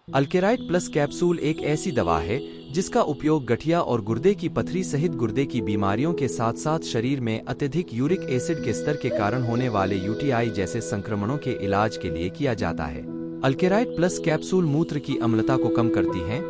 अल्केराइड plus capsule एक ऐसी दवा है जिसका उपयोग गठिया और गुर्दे की पथरी सहित गुर्दे की बीमारियों के साथ साथ शरीर में अत्यधिक यूरिक एसिड के स्तर के कारण होने वाले यूटीआई जैसे संक्रमणों के इलाज के लिए किया जाता है। अल्केराइड प्लस कैप्सूल मूत्र की अम्लता को कम करती हैं,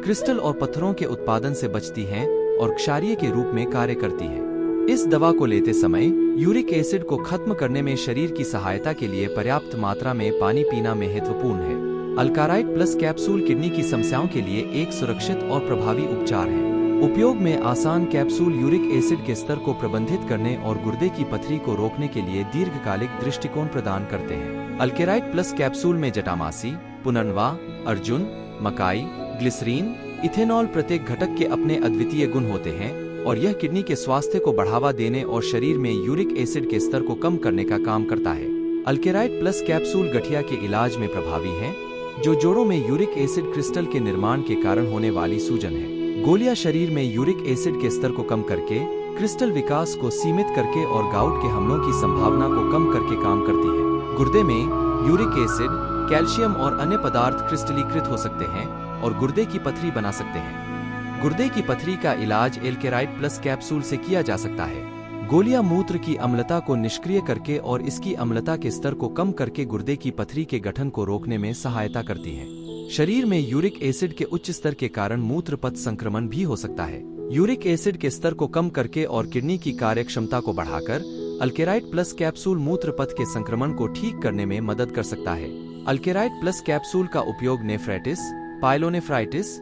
क्रिस्टल और पत्थरों के उत्पादन से बचती हैं और क्षारीय के रूप में कार्य करती है। इस दवा को लेते समय यूरिक एसिड को खत्म करने में शरीर की सहायता के लिए पर्याप्त मात्रा में पानी पीना महत्वपूर्ण है। अल्केराइड प्लस कैप्सूल किडनी की समस्याओं के लिए एक सुरक्षित और प्रभावी उपचार है। उपयोग में आसान कैप्सूल यूरिक एसिड के स्तर को प्रबंधित करने और गुर्दे की पथरी को रोकने के लिए दीर्घकालिक दृष्टिकोण प्रदान करते हैं। अल्केराइड प्लस कैप्सूल में जटामासी, पुनर्नवा, अर्जुन, मकाई, ग्लिसरीन, इथेनॉल प्रत्येक घटक के अपने अद्वितीय गुण होते हैं और यह किडनी के स्वास्थ्य को बढ़ावा देने और शरीर में यूरिक एसिड के स्तर को कम करने का काम करता है। अल्केराइड प्लस कैप्सूल गठिया के इलाज में प्रभावी है, जो जोड़ों में यूरिक एसिड क्रिस्टल के निर्माण के कारण होने वाली सूजन है। गोलियां शरीर में यूरिक एसिड के स्तर को कम करके, क्रिस्टल विकास को सीमित करके और गाउट के हमलों की संभावना को कम करके काम करती है। गुर्दे में यूरिक एसिड, कैल्शियम और अन्य पदार्थ क्रिस्टलीकृत हो सकते हैं और गुर्दे की पथरी बना सकते हैं। गुर्दे की पथरी का इलाज अल्केराइड प्लस कैप्सूल से किया जा सकता है। गोलियां मूत्र की अम्लता को निष्क्रिय करके और इसकी अम्लता के स्तर को कम करके गुर्दे की पथरी के गठन को रोकने में सहायता करती हैं। शरीर में यूरिक एसिड के उच्च स्तर के कारण मूत्र पथ संक्रमण भी हो सकता है। यूरिक एसिड के स्तर को कम करके और किडनी की कार्यक्षमता को बढ़ाकर अल्केराइड प्लस कैप्सूल मूत्र पथ के संक्रमण को ठीक करने में मदद कर सकता है। अल्केराइड प्लस कैप्सूल का उपयोग नेफ्राइटिस, पाइलोनेफ्राइटिस,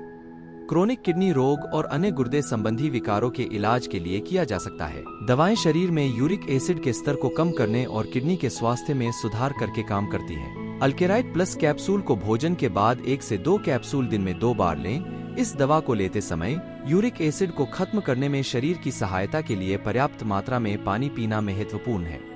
क्रोनिक किडनी रोग और अन्य गुर्दे संबंधी विकारों के इलाज के लिए किया जा सकता है। दवाएं शरीर में यूरिक एसिड के स्तर को कम करने और किडनी के स्वास्थ्य में सुधार करके काम करती हैं। अल्केराइड प्लस कैप्सूल को भोजन के बाद 1 से 2 कैप्सूल दिन में 2 बार लें। इस दवा को लेते समय यूरिक एसिड को खत्म करने में शरीर की सहायता के लिए पर्याप्त मात्रा में पानी पीना महत्वपूर्ण है।